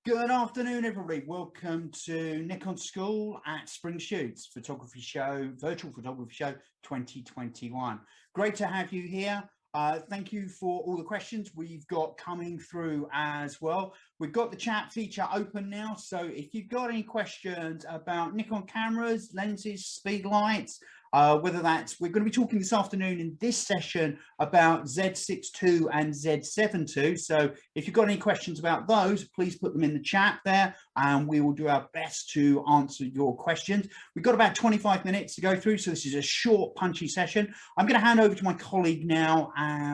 Good afternoon, everybody. Welcome to Nikon School at Spring Shoots Photography Show, Virtual Photography Show 2021. Great to have you here. Thank you for all the questions we've got coming through as well. We've got the chat feature open now, so if you've got any questions about Nikon cameras, lenses, speed lights, whether that's, we're going to be talking this afternoon in this session about Z6 and Z7 II. So if you've got any questions about those, please put them in the chat there and we will do our best to answer your questions. We've got about 25 minutes to go through, so this is a short, punchy session. I'm going to hand over to my colleague now,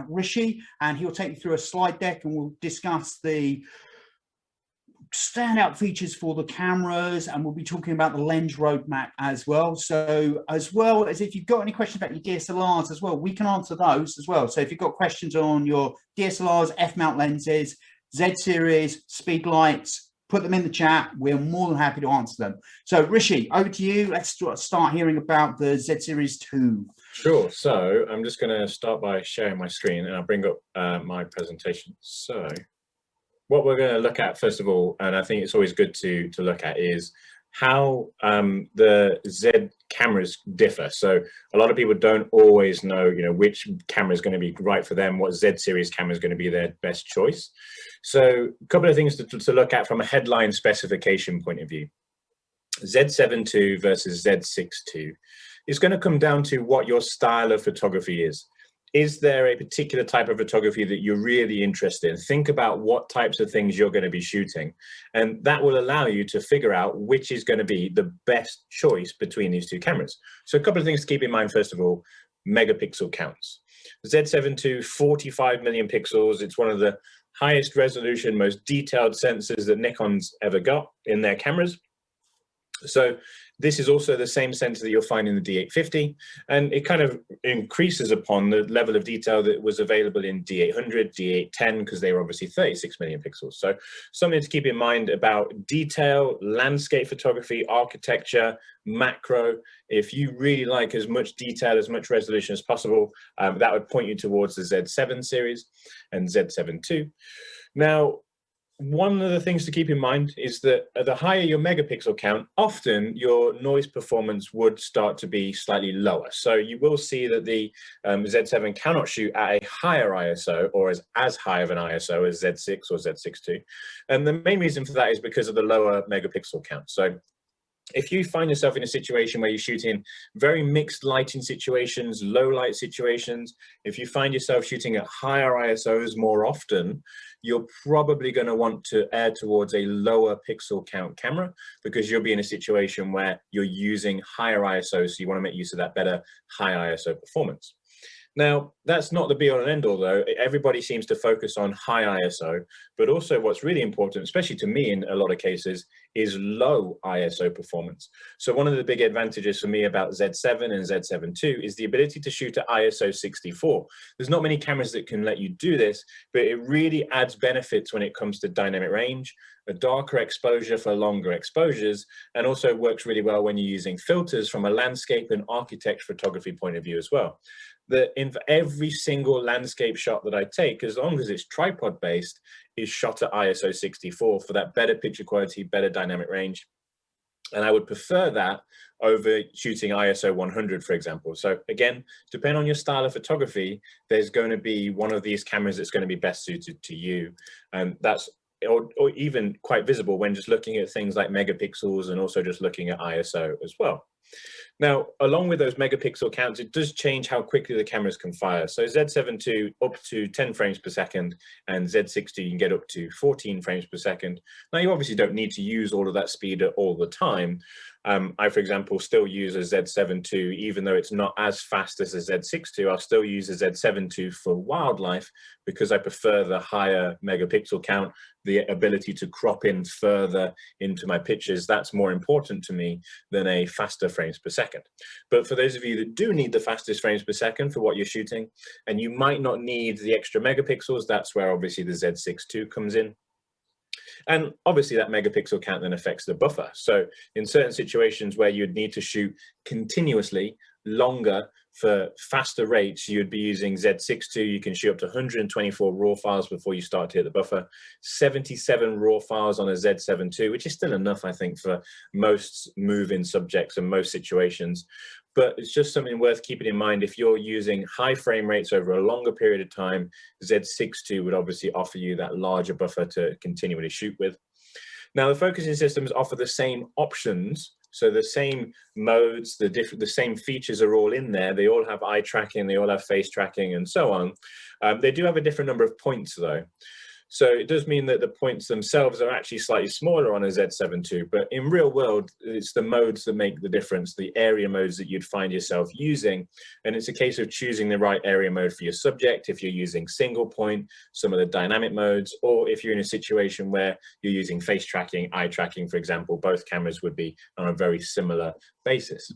Ricci, and he'll take you through a slide deck and we'll discuss the standout features for the cameras, and we'll be talking about the lens roadmap as well. So as well as if you've got any questions about your DSLRs as well, we can answer those as well. So if you've got questions on your DSLRs, f-mount lenses, Z series, speed lights, put them in the chat. We're more than happy to answer them. So Rishi, over to you. Let's start hearing about the Z series 2. Sure. So I'm just going to start by sharing my screen and I'll bring up my presentation. So what we're going to look at first of all, and I think it's always good to look at, is how the Z cameras differ. So a lot of people don't always know, which camera is going to be right for them, what Z series camera is going to be their best choice. So a couple of things to look at from a headline specification point of view. Z7 II versus Z6 II. It's going to come down to what your style of photography is. Is there a particular type of photography that you're really interested in? Think about what types of things you're going to be shooting. And that will allow you to figure out which is going to be the best choice between these two cameras. So a couple of things to keep in mind, first of all, megapixel counts. Z7 II, 45 million pixels. It's one of the highest resolution, most detailed sensors that Nikon's ever got in their cameras. So this is also the same sensor that you'll find in the D850, and it kind of increases upon the level of detail that was available in D800, D810, because they were obviously 36 million pixels. So something to keep in mind about detail, landscape photography, architecture, macro. If you really like as much detail, as much resolution as possible, that would point you towards the Z7 series and Z7 II. Now, one of the things to keep in mind is that the higher your megapixel count, often your noise performance would start to be slightly lower. So you will see that the Z7 cannot shoot at a higher ISO or as high of an ISO as Z6 or Z6 II. And the main reason for that is because of the lower megapixel count. So if you find yourself in a situation where you're shooting very mixed lighting situations, low light situations, if you find yourself shooting at higher ISOs more often, you're probably going to want to err towards a lower pixel count camera, because you'll be in a situation where you're using higher ISOs, so you want to make use of that better high ISO performance. Now, that's not the be all and end all though. Everybody seems to focus on high ISO, but also what's really important, especially to me in a lot of cases, is low ISO performance. So one of the big advantages for me about Z7 and Z7 II is the ability to shoot at ISO 64. There's not many cameras that can let you do this, but it really adds benefits when it comes to dynamic range, a darker exposure for longer exposures, and also works really well when you're using filters from a landscape and architecture photography point of view as well. That in every single landscape shot that I take, as long as it's tripod based, is shot at ISO 64 for that better picture quality, better dynamic range. And I would prefer that over shooting ISO 100, for example. So again, depending on your style of photography, there's going to be one of these cameras that's going to be best suited to you. And that's or even quite visible when just looking at things like megapixels and also just looking at ISO as well. Now, along with those megapixel counts, it does change how quickly the cameras can fire. So Z7 II up to 10 frames per second, and Z6 II you can get up to 14 frames per second. Now, you obviously don't need to use all of that speed all the time. I, for example, still use a Z7 II, even though it's not as fast as a Z6 II, I'll still use a Z7 II for wildlife because I prefer the higher megapixel count, the ability to crop in further into my pictures. That's more important to me than a faster frames per second. But for those of you that do need the fastest frames per second for what you're shooting, and you might not need the extra megapixels, that's where obviously the Z6 II comes in. And obviously that megapixel count then affects the buffer. So in certain situations where you'd need to shoot continuously, longer, for faster rates, you'd be using Z6 II. You can shoot up to 124 raw files before you start to hit the buffer. 77 raw files on a Z7 II, which is still enough, I think, for most move-in subjects and most situations. But it's just something worth keeping in mind. If you're using high frame rates over a longer period of time, Z6 II would obviously offer you that larger buffer to continually shoot with. Now, the focusing systems offer the same options. So the same modes, the same features are all in there. They all have eye tracking, they all have face tracking, and so on. They do have a different number of points, though. So it does mean that the points themselves are actually slightly smaller on a Z7 II, but in real world, it's the modes that make the difference, the area modes that you'd find yourself using. And it's a case of choosing the right area mode for your subject, if you're using single point, some of the dynamic modes, or if you're in a situation where you're using face tracking, eye tracking, for example. Both cameras would be on a very similar basis.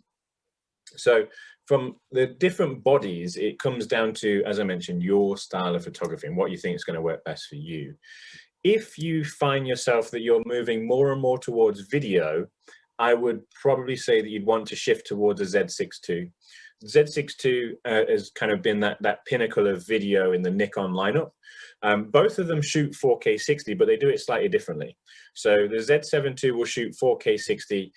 So from the different bodies, it comes down to, as I mentioned, your style of photography and what you think is going to work best for you. If you find yourself that you're moving more and more towards video, I would probably say that you'd want to shift towards a Z6 II. Z6 II has kind of been that pinnacle of video in the Nikon lineup. Both of them shoot 4K 60, but they do it slightly differently. So the Z7 II will shoot 4K 60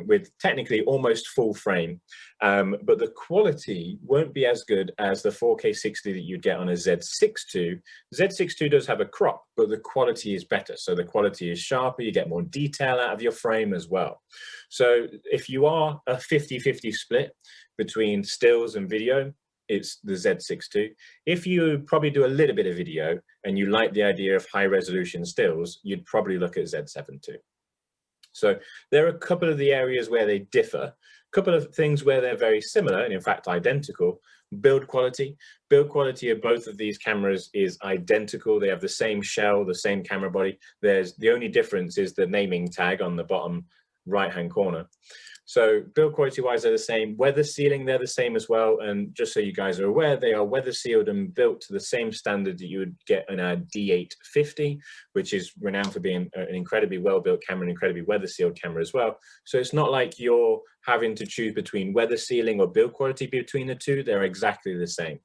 with technically almost full frame, but the quality won't be as good as the 4K 60 that you'd get on a Z6 II. Z6 II does have a crop, but the quality is better. So the quality is sharper, you get more detail out of your frame as well. So if you are a 50-50 split between stills and video, it's the Z6 II. If you probably do a little bit of video and you like the idea of high resolution stills, you'd probably look at Z7 II. So there are a couple of the areas where they differ, a couple of things where they're very similar and in fact identical. Build quality. Build quality of both of these cameras is identical. They have the same shell, the same camera body. The only difference is the naming tag on the bottom right-hand corner. So build quality wise, they're the same. Weather sealing, they're the same as well. And just so you guys are aware, they are weather sealed and built to the same standard that you would get in a D850, which is renowned for being an incredibly well-built camera, an incredibly weather sealed camera as well. So it's not like you're having to choose between weather sealing or build quality between the two. They're exactly the same.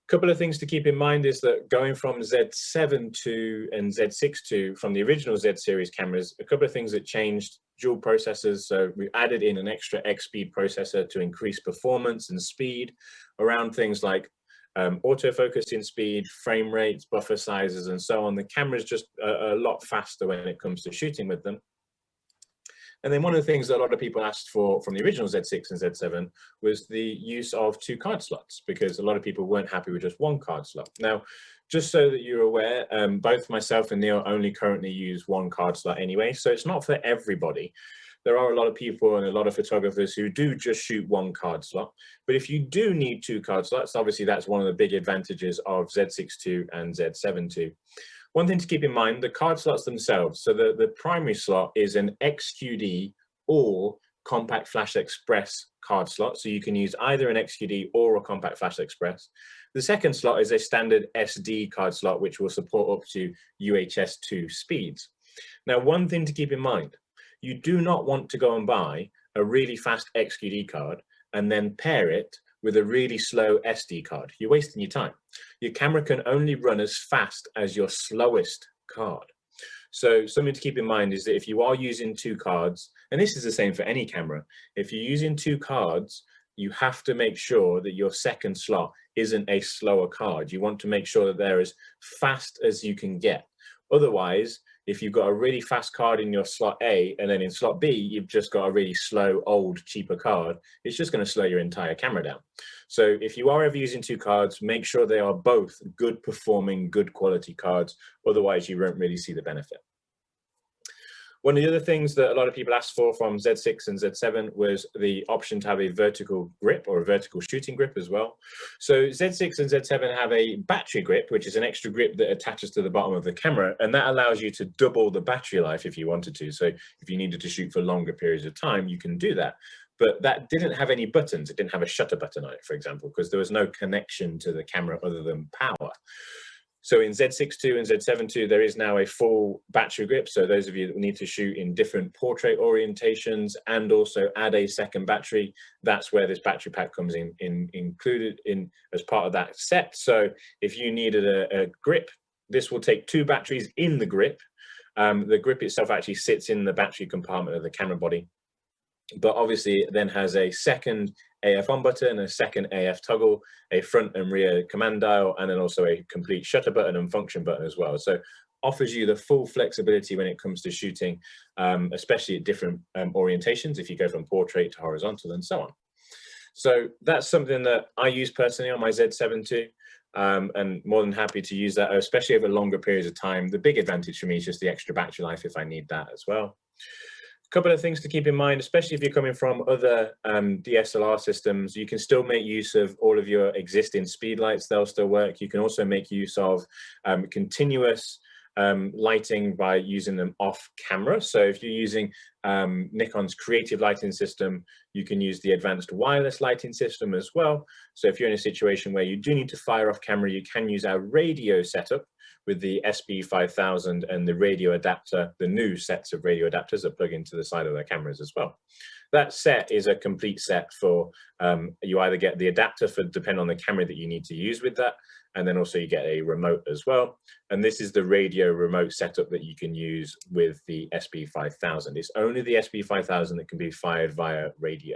Couple of things to keep in mind is that going from Z7 II and Z6 II from the original Z series cameras, a couple of things that changed: dual processors. So we added in an extra X-speed processor to increase performance and speed around things like autofocusing speed, frame rates, buffer sizes, and so on. The camera's just a lot faster when it comes to shooting with them. And then one of the things that a lot of people asked for from the original Z6 and Z7 was the use of 2 card slots, because a lot of people weren't happy with just 1 card slot. Now, just so that you're aware, both myself and Neil only currently use 1 card slot anyway, so it's not for everybody. There are a lot of people and a lot of photographers who do just shoot 1 card slot. But if you do need 2 card slots, obviously that's one of the big advantages of Z6 II and Z7 II. One thing to keep in mind, the card slots themselves. So the primary slot is an XQD or Compact Flash Express card slot. So you can use either an XQD or a Compact Flash Express. The second slot is a standard SD card slot, which will support up to UHS-2 speeds. Now, one thing to keep in mind, you do not want to go and buy a really fast XQD card and then pair it with a really slow SD card. You're wasting your time. Your camera can only run as fast as your slowest card. So something to keep in mind is that if you are using 2 cards, and this is the same for any camera, if you're using 2 cards, you have to make sure that your second slot isn't a slower card. You want to make sure that they're as fast as you can get. Otherwise, if you've got a really fast card in your slot A and then in slot B, you've just got a really slow, old, cheaper card, it's just going to slow your entire camera down. So if you are ever using 2 cards, make sure they are both good performing, good quality cards. Otherwise, you won't really see the benefit. One of the other things that a lot of people asked for from Z6 and Z7 was the option to have a vertical grip or a vertical shooting grip as well. So Z6 and Z7 have a battery grip, which is an extra grip that attaches to the bottom of the camera, and that allows you to double the battery life if you wanted to. So if you needed to shoot for longer periods of time, you can do that. But that didn't have any buttons. It didn't have a shutter button on it, for example, because there was no connection to the camera other than power. So in Z6 II and Z7 II, there is now a full battery grip. So those of you that need to shoot in different portrait orientations and also add a second battery, that's where this battery pack comes included in as part of that set. So if you needed a grip, this will take 2 batteries in the grip. The grip itself actually sits in the battery compartment of the camera body, but obviously it then has a second AF on button, a second AF toggle, a front and rear command dial, and then also a complete shutter button and function button as well. So offers you the full flexibility when it comes to shooting, especially at different orientations, if you go from portrait to horizontal and so on. So that's something that I use personally on my Z7 II, and more than happy to use that, especially over longer periods of time. The big advantage for me is just the extra battery life if I need that as well. A couple of things to keep in mind, especially if you're coming from other DSLR systems, you can still make use of all of your existing speed lights. They'll still work. You can also make use of continuous lighting by using them off camera. So if you're using Nikon's creative lighting system, you can use the advanced wireless lighting system as well. So if you're in a situation where you do need to fire off camera, you can use our radio setup with the SB5000 and the radio adapter, the new sets of radio adapters that plug into the side of their cameras as well. That set is a complete set for, you either get the adapter for depending on the camera that you need to use with that, and then also you get a remote as well. And this is the radio remote setup that you can use with the SB5000. It's only the SB5000 that can be fired via radio.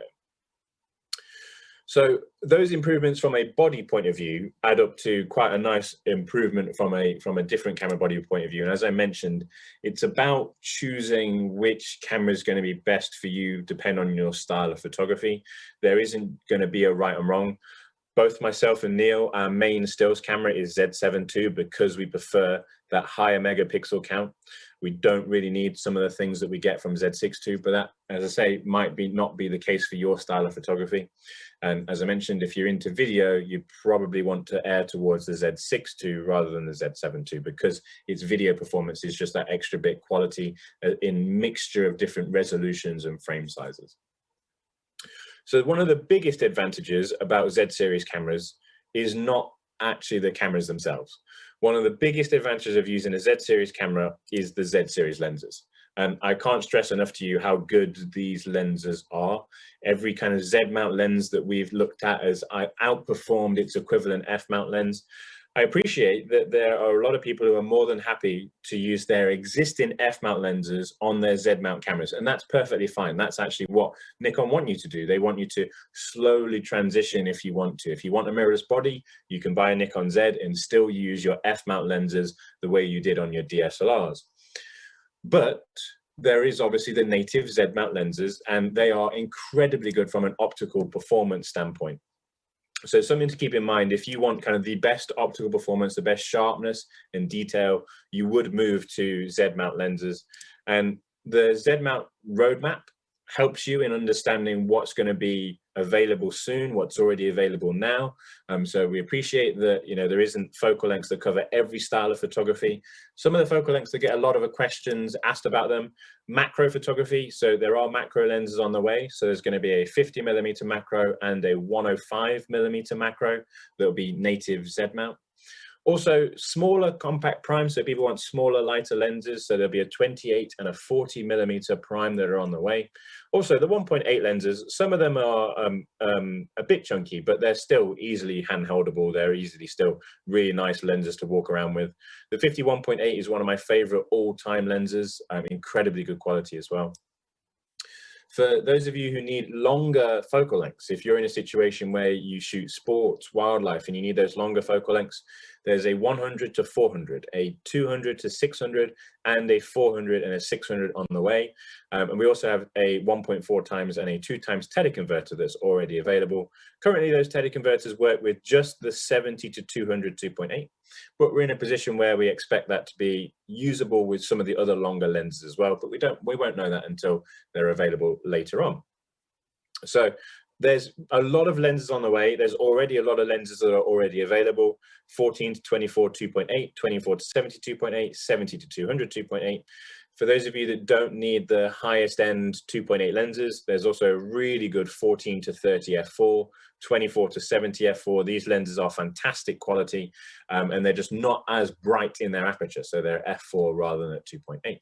So those improvements from a body point of view add up to quite a nice improvement from a different camera body point of view. And as I mentioned, it's about choosing which camera is going to be best for you, depending on your style of photography. There isn't going to be a right and wrong. Both myself and Neil, our main stills camera is Z7 II because we prefer that higher megapixel count. We don't really need some of the things that we get from Z6 II, but that, as I say, might not be the case for your style of photography. And as I mentioned, if you're into video, you probably want to err towards the Z6 II rather than the Z7 II because its video performance is just that extra bit quality in mixture of different resolutions and frame sizes. So one of the biggest advantages about Z series cameras is not actually the cameras themselves. One of the biggest advantages of using a Z series camera is the Z series lenses. And I can't stress enough to you how good these lenses are. Every kind of Z mount lens that we've looked at has outperformed its equivalent F mount lens. I appreciate that there are a lot of people who are more than happy to use their existing F-mount lenses on their Z-mount cameras, and that's perfectly fine. That's actually what Nikon want you to do. They want you to slowly transition if you want to. If you want a mirrorless body, you can buy a Nikon Z and still use your F-mount lenses the way you did on your DSLRs. But there is obviously the native Z-mount lenses, and they are incredibly good from an optical performance standpoint. So something to keep in mind, if you want kind of the best optical performance, the best sharpness and detail, you would move to Z-mount lenses. And the Z-mount roadmap helps you in understanding what's going to be available soon, what's already available now. So we appreciate that, you know, there isn't focal lengths that cover every style of photography. Some of the focal lengths that get a lot of questions asked about them, macro photography. So there are macro lenses on the way. So there's going to be a 50mm macro and a 105mm macro that will be native Z mount. Also, smaller compact primes, so people want smaller, lighter lenses, so there'll be a 28 and a 40mm prime that are on the way. Also, the 1.8 lenses, some of them are a bit chunky, but they're still easily handholdable. They're easily still really nice lenses to walk around with. The 51.8 is one of my favorite all-time lenses, incredibly good quality as well. For those of you who need longer focal lengths, if you're in a situation where you shoot sports, wildlife, and you need those longer focal lengths, there's a 100 to 400, a 200 to 600, and a 400 and a 600 on the way. And we also have a 1.4 times and a 2 times teleconverter that's already available. Currently, those teleconverters work with just the 70 to 200 2.8, but we're in a position where we expect that to be usable with some of the other longer lenses as well, but we won't know that until they're available later on. So there's a lot of lenses on the way. There's already a lot of lenses that are already available: 14 to 24 2.8, 24 to 70 2.8, 70 to 200 2.8. For those of you that don't need the highest end 2.8 lenses, there's also a really good 14 to 30 f4, 24 to 70 f4. These lenses are fantastic quality, and they're just not as bright in their aperture. So they're f4 rather than at 2.8.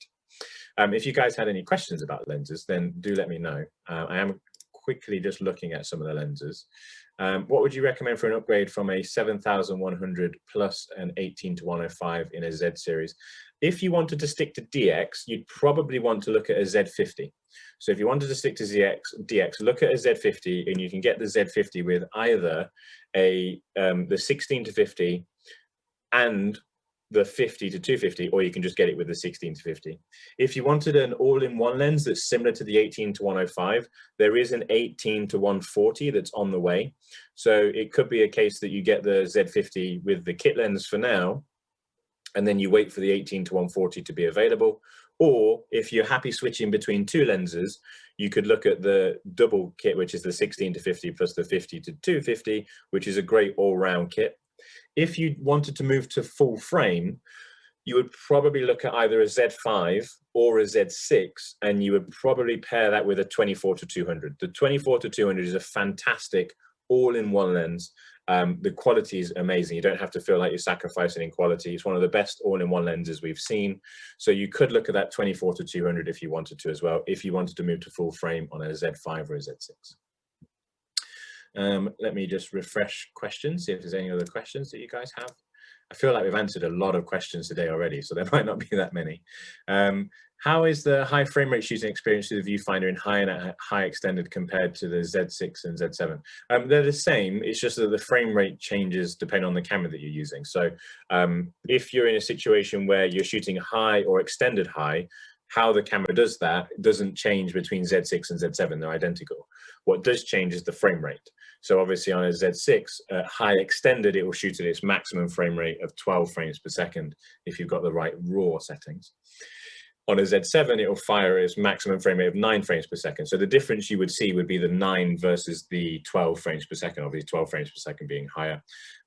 If you guys had any questions about lenses, then do let me know. I am quickly just looking at some of the lenses. What would you recommend for an upgrade from a 7100 plus an 18 to 105 in a Z series? If you wanted to stick to DX, you'd probably want to look at a Z50. So if you wanted to stick to DX, look at a Z50, and you can get the Z50 with either the 16 to 50 and the 50 to 250, or you can just get it with the 16 to 50. If you wanted an all-in-one lens that's similar to the 18 to 105, there is an 18 to 140 that's on the way. So it could be a case that you get the Z50 with the kit lens for now, and then you wait for the 18 to 140 to be available. Or if you're happy switching between two lenses, you could look at the double kit, which is the 16 to 50 plus the 50 to 250, which is a great all-round kit. If you wanted to move to full frame, you would probably look at either a Z5 or a Z6, and you would probably pair that with a 24 to 200. The 24 to 200 is a fantastic all-in-one lens. The quality is amazing. You don't have to feel like you're sacrificing in quality. It's one of the best all-in-one lenses we've seen. So you could look at that 24 to 200 if you wanted to as well, if you wanted to move to full frame on a Z5 or a Z6. Let me just refresh questions, see if there's any other questions that you guys have. I feel like we've answered a lot of questions today already, so there might not be that many. How is the high frame rate shooting experience with the viewfinder in high and high extended compared to the Z6 and Z7? They're the same, it's just that the frame rate changes depending on the camera that you're using. So if you're in a situation where you're shooting high or extended high, how the camera does that doesn't change between Z6 and Z7, they're identical. What does change is the frame rate. So obviously on a Z6, high extended, it will shoot at its maximum frame rate of 12 frames per second if you've got the right RAW settings. On a Z7, it will fire at its maximum frame rate of 9 frames per second. So the difference you would see would be the 9 versus the 12 frames per second, obviously 12 frames per second being higher.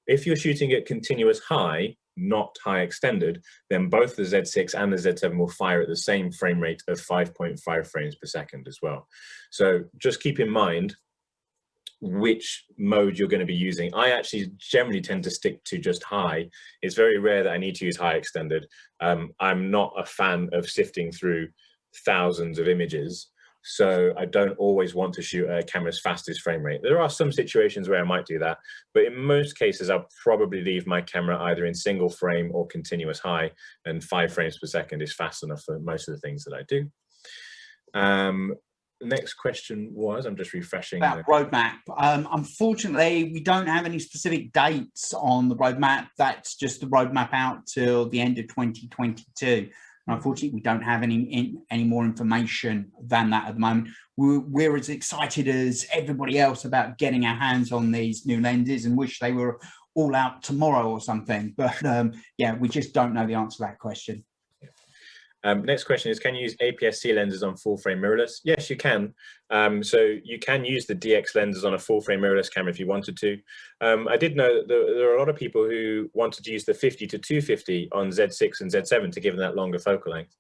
If you're shooting at continuous high, not high extended, then both the Z6 and the Z7 will fire at the same frame rate of 5.5 frames per second as well. So just keep in mind which mode you're going to be using. I actually generally tend to stick to just high. It's very rare that I need to use high extended. I'm not a fan of sifting through thousands of images, so I don't always want to shoot a camera's fastest frame rate. There are some situations where I might do that, but in most cases I'll probably leave my camera either in single frame or continuous high, and 5 frames per second is fast enough for most of the things that I do. The next question was, I'm just refreshing. About roadmap. Unfortunately, we don't have any specific dates on the roadmap. That's just the roadmap out till the end of 2022. Unfortunately, we don't have any more information than that at the moment. We're as excited as everybody else about getting our hands on these new lenses and wish they were all out tomorrow or something. But yeah, we just don't know the answer to that question. Next question is, can you use Aps-C lenses on full frame mirrorless? Yes, you can. So you can use the DX lenses on a full frame mirrorless camera if you wanted to. I did know that there are a lot of people who wanted to use the 50 to 250 on Z6 and Z7 to give them that longer focal length.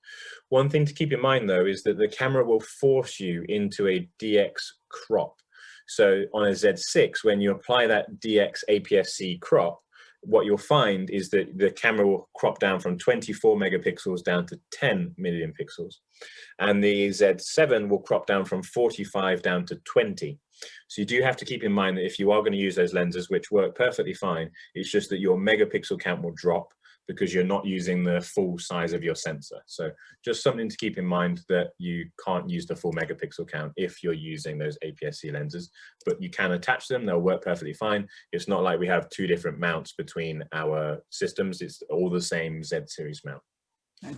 One thing to keep in mind though is that the camera will force you into a DX crop. So on a Z6, when you apply that DX Aps-C crop, what you'll find is that the camera will crop down from 24 megapixels down to 10 million pixels. And the Z7 will crop down from 45 down to 20. So you do have to keep in mind that if you are going to use those lenses, which work perfectly fine, it's just that your megapixel count will drop because you're not using the full size of your sensor. So just something to keep in mind, that you can't use the full megapixel count if you're using those Aps-C lenses, but you can attach them, they'll work perfectly fine. It's not like we have two different mounts between our systems, it's all the same Z series mount.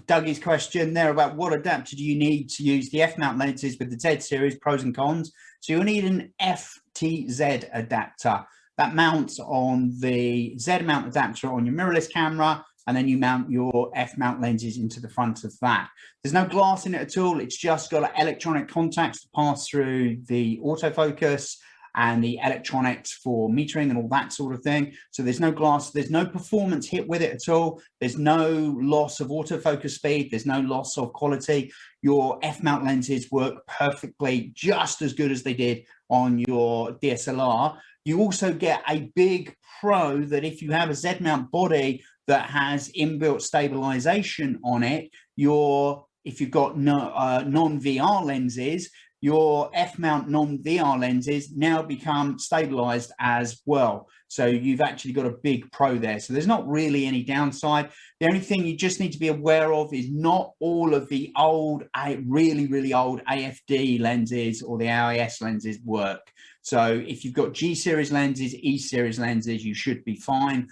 Dougie's question there about what adapter do you need to use the F-mount lenses with the Z series, pros and cons. So you'll need an FTZ adapter that mounts on the Z mount adapter on your mirrorless camera, and then you mount your F-mount lenses into the front of that. There's no glass in it at all. It's just got electronic contacts to pass through the autofocus, and the electronics for metering and all that sort of thing. So there's no glass, there's no performance hit with it at all. There's no loss of autofocus speed. There's no loss of quality. Your f-mount lenses work perfectly, just as good as they did on your DSLR. You also get a big pro that if you have a Z-mount body that has inbuilt stabilization on it, if you've got non-VR lenses, your f-mount non-VR lenses now become stabilized as well. So you've actually got a big pro there. So there's not really any downside. The only thing you just need to be aware of is not all of the old, really, really old AFD lenses or the AIS lenses work. So if you've got G series lenses, E series lenses, you should be fine.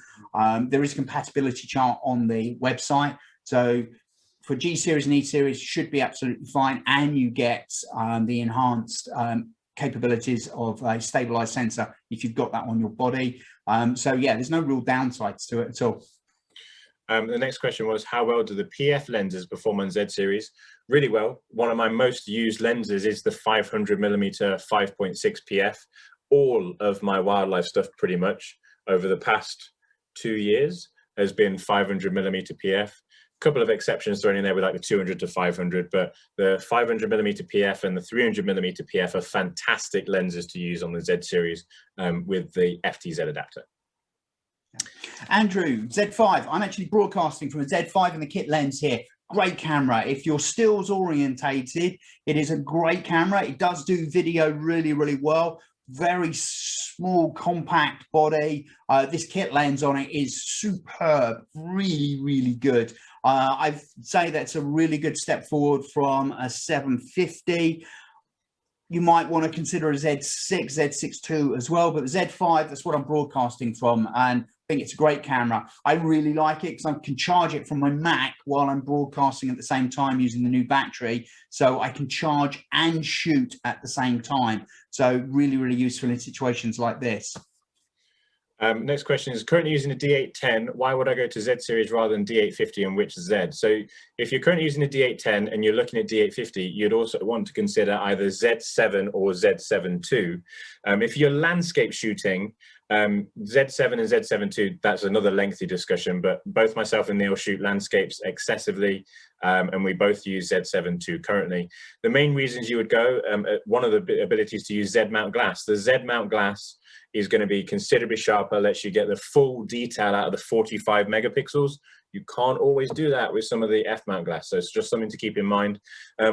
There is a compatibility chart on the website. So for G series and E series, should be absolutely fine. And you get the enhanced capabilities of a stabilized sensor if you've got that on your body. So yeah, there's no real downsides to it at all. The next question was, how well do the PF lenses perform on Z series? Really well. One of my most used lenses is the 500mm 5.6 PF. All of my wildlife stuff pretty much over the past 2 years has been 500mm PF. Couple of exceptions thrown in there with like the 200 to 500, but the 500mm PF and the 300mm PF are fantastic lenses to use on the Z series with the FTZ adapter. Andrew, Z5. I'm actually broadcasting from a Z5 in the kit lens here. Great camera. If you're stills orientated, it is a great camera. It does do video really, really well. Very small, compact body. This kit lens on it is superb. Really, really good. I'd say that's a really good step forward from a 750. You might want to consider a Z6, Z6 II as well, but the Z5, that's what I'm broadcasting from, and I think it's a great camera. I really like it because I can charge it from my Mac while I'm broadcasting at the same time using the new battery, so I can charge and shoot at the same time. So really, really useful in situations like this. Next question is, currently using a D810, why would I go to Z series rather than D850 and which Z? So if you're currently using a D810 and you're looking at D850, you'd also want to consider either Z7 or Z7 II. If you're landscape shooting, Z7 and Z7 II, that's another lengthy discussion, but both myself and Neil shoot landscapes excessively, and we both use Z7 II currently. The main reasons you would go, one of the abilities to use Z-mount glass. The Z-mount glass is going to be considerably sharper, lets you get the full detail out of the 45 megapixels. You can't always do that with some of the f-mount glass, so it's just something to keep in mind.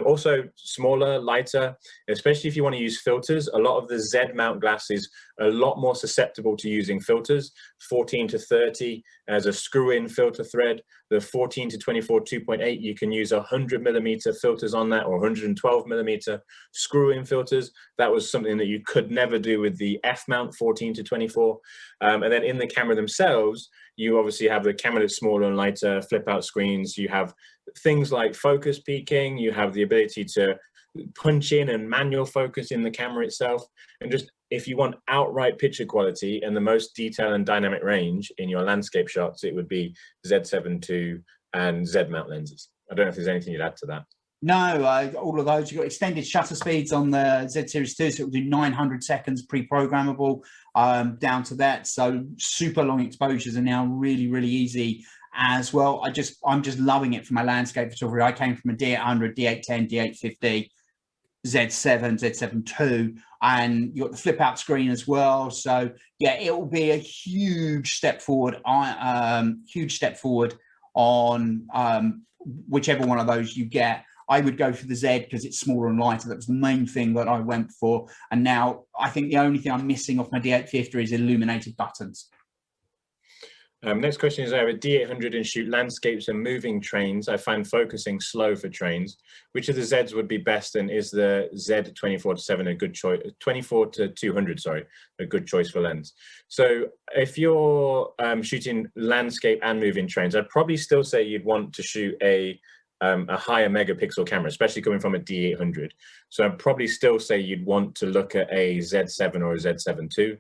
Also smaller, lighter, especially if you want to use filters. A lot of the Z-mount glass is a lot more susceptible to using filters. 14 to 30 as a screw-in filter thread. The 14 to 24 2.8, you can use 100mm filters on that, or 112mm screw-in filters. That was something that you could never do with the f-mount 14 to 24. And then in the camera themselves, you obviously have the camera that's smaller and lighter, flip out screens. You have things like focus peaking. You have the ability to punch in and manual focus in the camera itself. And just if you want outright picture quality and the most detail and dynamic range in your landscape shots, it would be Z7 II and Z-mount lenses. I don't know if there's anything you'd add to that. No, all of those. You've got extended shutter speeds on the Z Series 2, so it will do 900 seconds pre-programmable down to that. So super long exposures are now really, really easy as well. I'm just loving it for my landscape photography. I came from a D800, D810, D850, Z7, Z7 II, and you got the flip out screen as well. So yeah, it will be a huge step forward. Huge step forward on whichever one of those you get. I would go for the Z because it's smaller and lighter. That was the main thing that I went for. And now I think the only thing I'm missing off my D850 is illuminated buttons. Next question is, I have a D800 and shoot landscapes and moving trains. I find focusing slow for trains. Which of the Zs would be best, and is the Z24-7 a good choice? 24-200, sorry, a good choice for lens. So if you're shooting landscape and moving trains, I'd probably still say you'd want to shoot a higher megapixel camera, especially coming from a D800. So I'd probably still say you'd want to look at a Z7 or a Z7 II.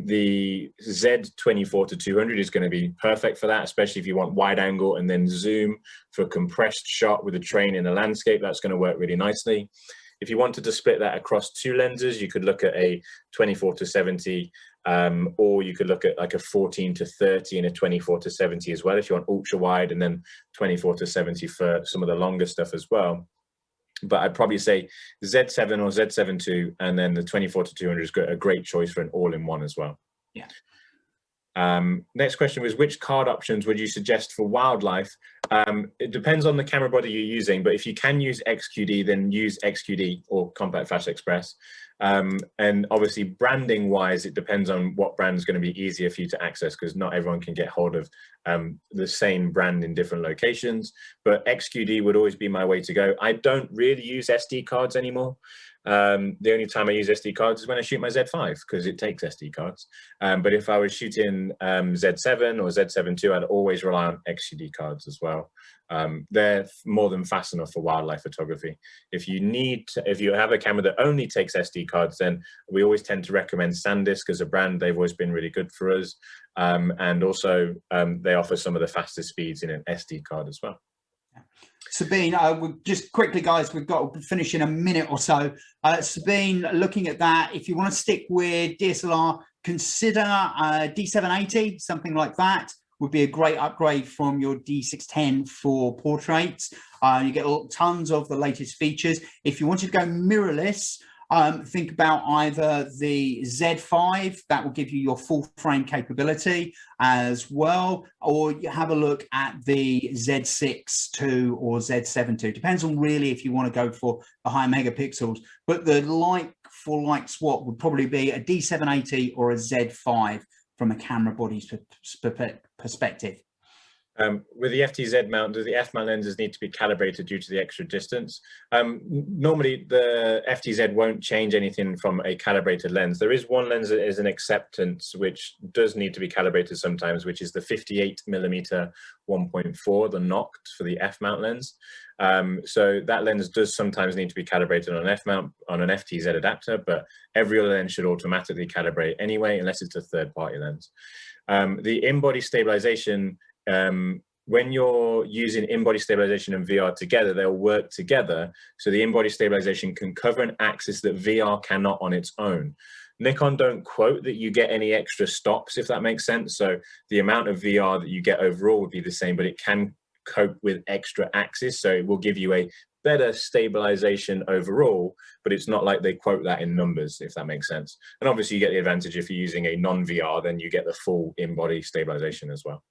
The Z24-200 is going to be perfect for that, especially if you want wide angle and then zoom for a compressed shot with a train in a landscape. That's going to work really nicely. If you wanted to split that across 2 lenses, you could look at a 24-70, or you could look at like a 14-30 and a 24-70 as well, if you want ultra wide, and then 24-70 for some of the longer stuff as well. But I'd probably say Z7 or Z7 II, and then the 24-200 is a great choice for an all-in-one as well. Yeah. Next question was, which card options would you suggest for wildlife? It depends on the camera body you're using, but if you can use XQD, then use XQD or Compact Flash Express. And obviously branding wise, it depends on what brand is going to be easier for you to access, because not everyone can get hold of the same brand in different locations. But XQD would always be my way to go. I don't really use SD cards anymore. The only time I use SD cards is when I shoot my Z5, because it takes SD cards. But if I was shooting Z7 or Z7 II, I'd always rely on XQD cards as well. They're more than fast enough for wildlife photography. If you have a camera that only takes SD cards, then we always tend to recommend SanDisk as a brand. They've always been really good for us. And also they offer some of the fastest speeds in an SD card as well. Sabine, just quickly, guys, we've got to finish in a minute or so. Sabine, looking at that, if you want to stick with DSLR, consider D780, something like that would be a great upgrade from your D610 for portraits. You get tons of the latest features. If you wanted to go mirrorless, think about either the Z5, that will give you your full frame capability as well, or you have a look at the Z6 II or Z7 II. Depends on really if you want to go for the high megapixels, but the like for like swap would probably be a D780 or a Z5 from a camera body's perspective. With the FTZ mount, do the F-mount lenses need to be calibrated due to the extra distance? Normally, the FTZ won't change anything from a calibrated lens. There is one lens that is an acceptance, which does need to be calibrated sometimes, which is the 58mm 1.4, the Noct for the F-mount lens. So that lens does sometimes need to be calibrated on an F-mount, on an FTZ adapter, but every other lens should automatically calibrate anyway, unless it's a third-party lens. The in-body stabilization, when you're using in-body stabilization and VR together, they'll work together. So the in-body stabilization can cover an axis that VR cannot on its own. Nikon don't quote that you get any extra stops, if that makes sense. So the amount of VR that you get overall would be the same, but it can cope with extra axis. So it will give you a better stabilization overall, but it's not like they quote that in numbers, if that makes sense. And obviously you get the advantage if you're using a non-VR, then you get the full in-body stabilization as well.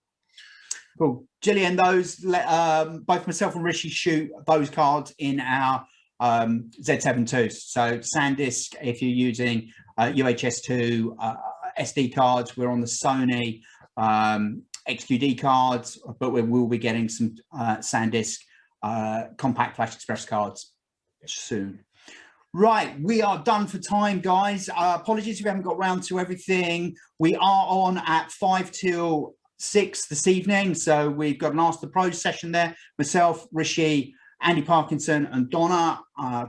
Cool. Gillian, those both myself and Rishi shoot those cards in our Z7 IIs. So SanDisk, if you're using UHS2 SD cards, we're on the Sony XQD cards, but we will be getting some SanDisk Compact Flash Express cards soon. Right, we are done for time, guys. Apologies if we haven't got round to everything. We are on at 5 till 6 this evening, so we've got an Ask the Pros session there. Myself, Rishi, Andy Parkinson and Donna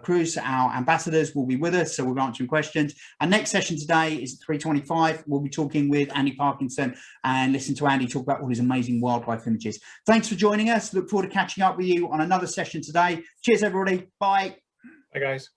Cruz, our ambassadors, will be with us, so we'll be answering questions. Our next session today is at 3:25. We'll be talking with Andy Parkinson and listen to Andy talk about all his amazing wildlife images. Thanks for joining us. Look forward to catching up with you on another session today. Cheers, everybody. Bye. Bye, guys.